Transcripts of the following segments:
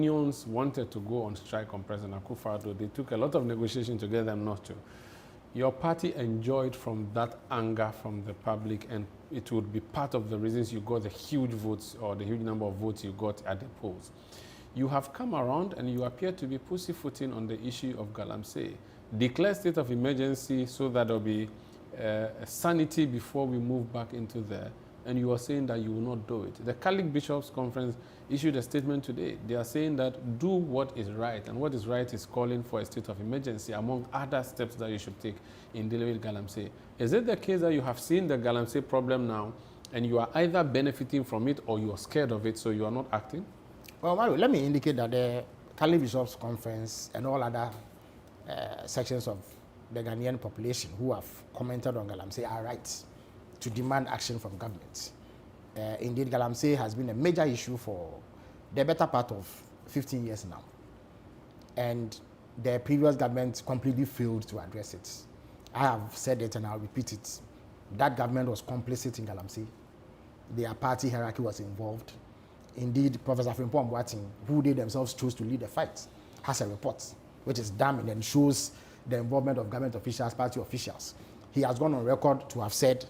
unions wanted to go on strike on President Akufo-Addo. They took a lot of negotiation to get them not to. Your party enjoyed from that anger from the public, and it would be part of the reasons you got the huge votes or the huge number of votes you got at the polls. You have come around and you appear to be pussyfooting on the issue of Galamsey. Declare state of emergency so that there will be sanity before we move back into there. And you are saying that you will not do it. The Catholic Bishops' Conference issued a statement today. They are saying that do what is right. And what is right is calling for a state of emergency, among other steps that you should take in dealing with Galamsey. Is it the case that you have seen the Galamsey problem now and you are either benefiting from it or you are scared of it, so you are not acting? Well, Mario, let me indicate that the Catholic Bishops' Conference and all other sections of the Ghanaian population who have commented on Galamsey are right to demand action from government. Indeed, Galamsey has been a major issue for the better part of 15 years now. And the previous government completely failed to address it. I have said it and I'll repeat it. That government was complicit in Galamsey. Their party hierarchy was involved. Indeed, Professor Frimpong Boateng, who they themselves chose to lead the fight, has a report which is damning and shows the involvement of government officials, party officials. He has gone on record to have said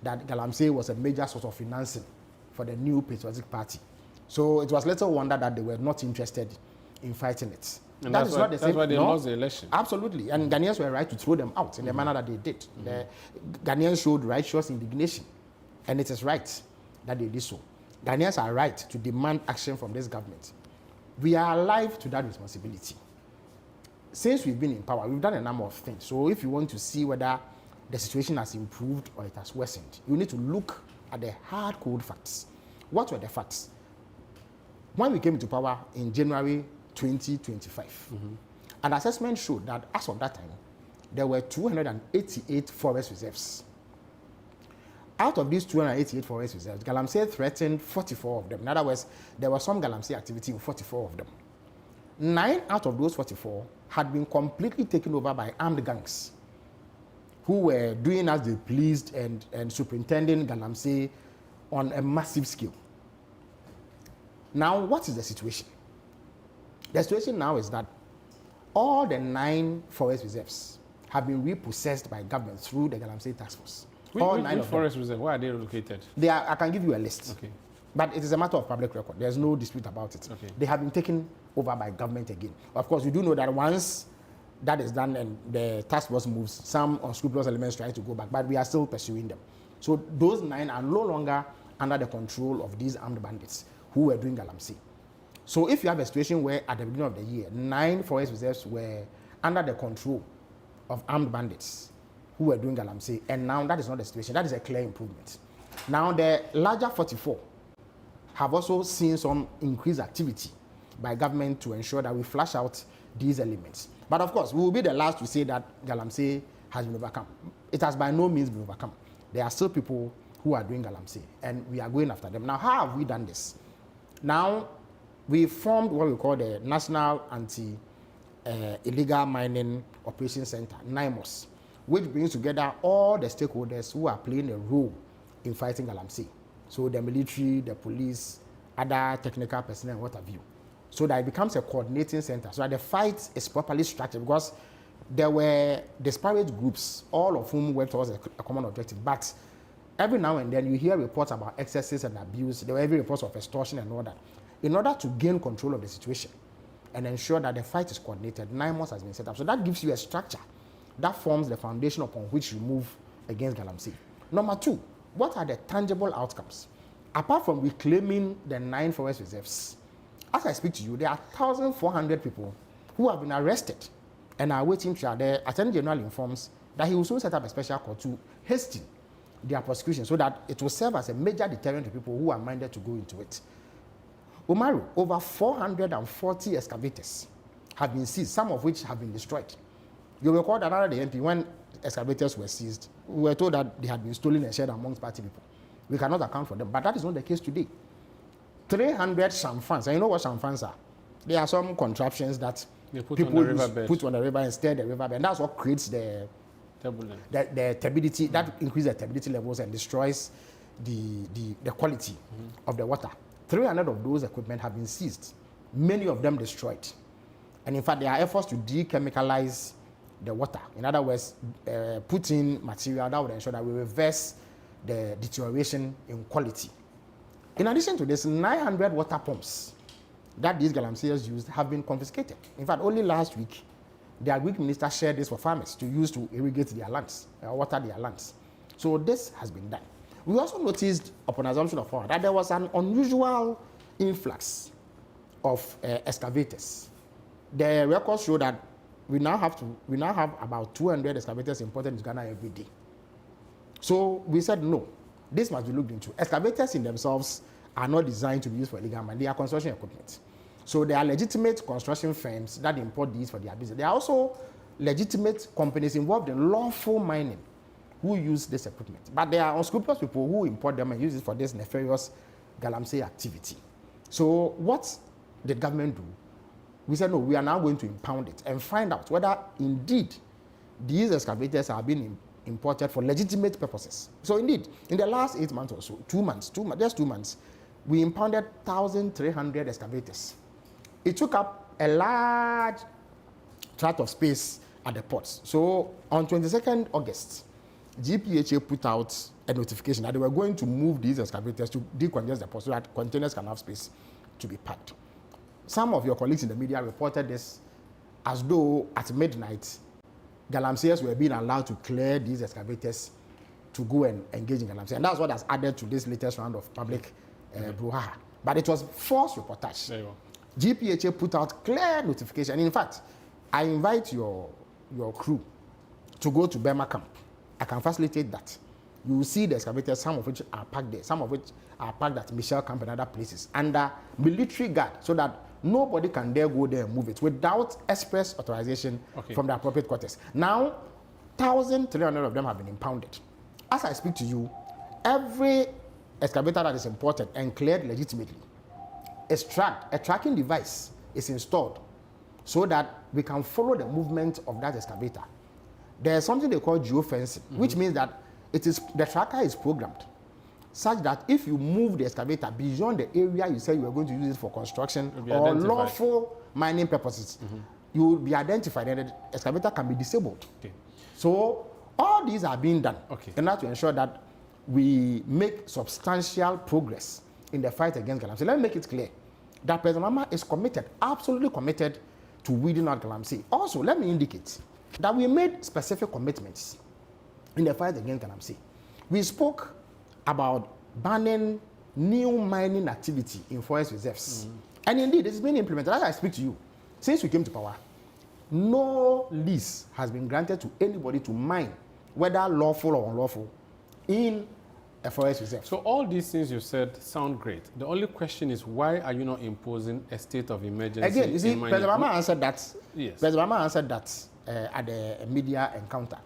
that Galamsey was a major source of financing for the new patriotic party. So it was little wonder that they were not interested in fighting it. And that's why they lost the election. Absolutely. And Ghanaians were right to throw them out in the manner that they did. The Ghanaians showed righteous indignation. And it is right that they did so. Ghanaians are right to demand action from this government. We are alive to that responsibility. Since we've been in power, we've done a number of things. So if you want to see whether the situation has improved or it has worsened, you need to look at the hard cold facts. What were the facts? When we came into power in January 2025, an assessment showed that as of that time, there were 288 forest reserves. Out of these 288 forest reserves, Galamsey threatened 44 of them. In other words, there was some Galamsey activity in 44 of them. 9 out of those 44 had been completely taken over by armed gangs who were doing as they pleased and superintending Galamsey on a massive scale. Now, what is the situation? The situation now is that all the 9 forest reserves have been repossessed by government through the Galamsey Task Force. All 9 forest reserves, where are they located? I can give you a list. Okay. But it is a matter of public record. There's no dispute about it. Okay. They have been taken over by government again. Of course, you do know that once that is done and the task force moves, some unscrupulous elements try to go back, but we are still pursuing them. So those 9 are no longer under the control of these armed bandits who were doing Galamsey. So if you have a situation where at the beginning of the year, 9 forest reserves were under the control of armed bandits who were doing Galamsey, and now that is not the situation, that is a clear improvement. Now the larger 44 have also seen some increased activity by government to ensure that we flush out these elements. But of course, we will be the last to say that Galamsey has been overcome. It has by no means been overcome. There are still people who are doing Galamsey, and we are going after them. Now, how have we done this? Now, we formed what we call the National Anti-Illegal Mining Operations Center, NIMOS, which brings together all the stakeholders who are playing a role in fighting Galamsey. So the military, the police, other technical personnel, what have you. So that it becomes a coordinating center, so that the fight is properly structured, because there were disparate groups, all of whom worked towards a common objective. But every now and then you hear reports about excesses and abuse. There were every reports of extortion and all that. In order to gain control of the situation and ensure that the fight is coordinated, NIMOS has been set up. So that gives you a structure that forms the foundation upon which you move against Galamsey. Number 2, what are the tangible outcomes? Apart from reclaiming the 9 forest reserves, as I speak to you, there are 1,400 people who have been arrested and are waiting trial. The Attorney General informs that he will soon set up a special court to hasten their prosecution so that it will serve as a major deterrent to people who are minded to go into it. Umaru, over 440 excavators have been seized, some of which have been destroyed. You recall that under the MP, when excavators were seized, we were told that they had been stolen and shared amongst party people. We cannot account for them, but that is not the case today. 300 shamfans, and you know what shamfans are? They are some contraptions that people put on the river and stir the riverbed, and that's what creates the turbidity, that increases the turbidity levels and destroys the quality of the water. 300 of those equipment have been seized many of them destroyed. And in fact, there are efforts to dechemicalize the water. In other words, put in material that would ensure that we reverse the deterioration in quality. In addition to this, 900 water pumps that these Galamseyers used have been confiscated. In fact, only last week, the Agric Minister shared this for farmers to use to irrigate their lands, water their lands. So this has been done. We also noticed, upon assumption of power, that there was an unusual influx of excavators. The records show that we now have about 200 excavators imported into Ghana every day. So we said no, this must be looked into. Excavators in themselves are not designed to be used for illegal mining. They are construction equipment. So there are legitimate construction firms that import these for their business. There are also legitimate companies involved in lawful mining who use this equipment. But there are unscrupulous people who import them and use it for this nefarious Galamsey activity. So what did government do? We said, no, we are now going to impound it and find out whether indeed these excavators are being imported for legitimate purposes. So indeed, in the last 8 months or so, 2 months, just 2 months, we impounded 1,300 excavators. It took up a large tract of space at the ports. So on 22nd August, GPHA put out a notification that they were going to move these excavators to decongest the port so that containers can have space to be packed. Some of your colleagues in the media reported this as though at midnight, Galamseyers were being allowed to clear these excavators to go and engage in Galamsey. And that's what has added to this latest round of public brouhaha. But it was false reportage. There you go. GPHA put out clear notification. In fact, I invite your crew to go to Burma camp. I can facilitate that. You will see the excavators, some of which are parked there, some of which are parked at Michelle Camp and other places, under military guard, so that nobody can dare go there and move it without express authorization from the appropriate quarters. Now, 1,300 of them have been impounded. As I speak to you, every excavator that is imported and cleared legitimately is tracked. A tracking device is installed so that we can follow the movement of that excavator. There's something they call geofencing, which means that the tracker is programmed such that if you move the excavator beyond the area you say you are going to use it for construction or lawful mining purposes, you will be identified and the excavator can be disabled. So all these are being done in order to ensure that we make substantial progress in the fight against Galamsey. Let me make it clear that President Mama is committed, absolutely committed, to weeding out Galamsey. Also, let me indicate that we made specific commitments in the fight against Galamsey. We spoke about banning new mining activity in forest reserves. And indeed, this is being implemented. As I speak to you, since we came to power, no lease has been granted to anybody to mine, whether lawful or unlawful, in a forest reserve. So all these things you said sound great. The only question is, why are you not imposing a state of emergency? Again, you see, President Mama answered that. Yes. President Mama answered that at the media encounter.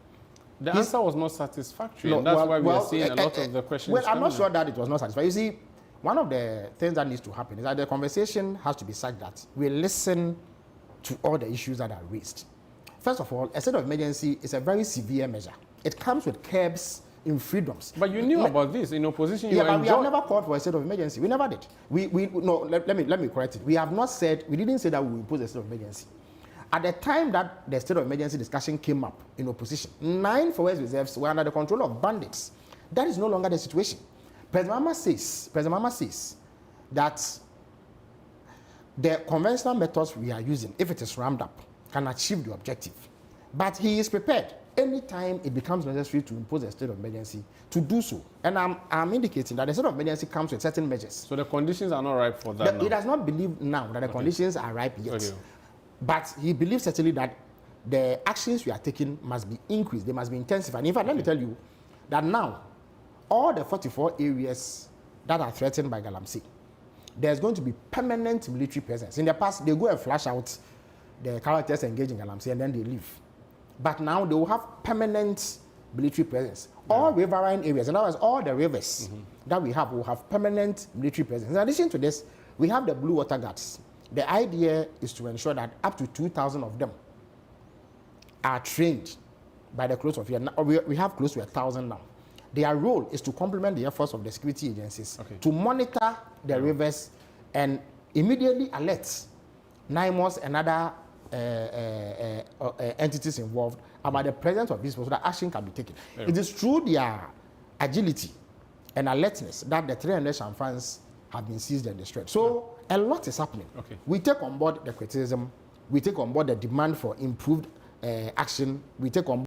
The answer was not satisfactory, and that's why we are seeing a lot of the questions. Well, I'm not sure that it was not satisfactory. You see, one of the things that needs to happen is that the conversation has to be such that we listen to all the issues that are raised. First of all, a state of emergency is a very severe measure. It comes with curbs in freedoms. But you knew about this in opposition. Yeah, but we have never called for a state of emergency. We never did. Let me correct it. We have not said, we didn't say that we will impose a state of emergency. At the time that the state of emergency discussion came up in opposition, 9 forest reserves were under the control of bandits. That is no longer the situation. President Mama says that the conventional methods we are using, if it is ramped up, can achieve the objective. But he is prepared anytime it becomes necessary to impose a state of emergency to do so. And I'm indicating that the state of emergency comes with certain measures. So the conditions are not ripe for that now. He does not believe now that the conditions are ripe yet. But he believes certainly that the actions we are taking must be increased, they must be intensified. In fact, let me tell you that now, all the 44 areas that are threatened by Galamsey, there's going to be permanent military presence. In the past, they go and flash out the characters engaged in Galamsey and then they leave. But now they will have permanent military presence. All riverine areas, in other words, all the rivers that we have will have permanent military presence. In addition to this, we have the Blue Water Guards. The idea is to ensure that up to 2,000 of them are trained by the close of year. Now, we have close to 1,000 now. Their role is to complement the efforts of the security agencies to monitor the rivers and immediately alert NIMOS and other entities involved about the presence of these people so that action can be taken. Yeah. It is through their agility and alertness that the 300 champagnes have been seized and destroyed. So a lot is happening. Okay. We take on board the criticism, we take on board the demand for improved action, we take on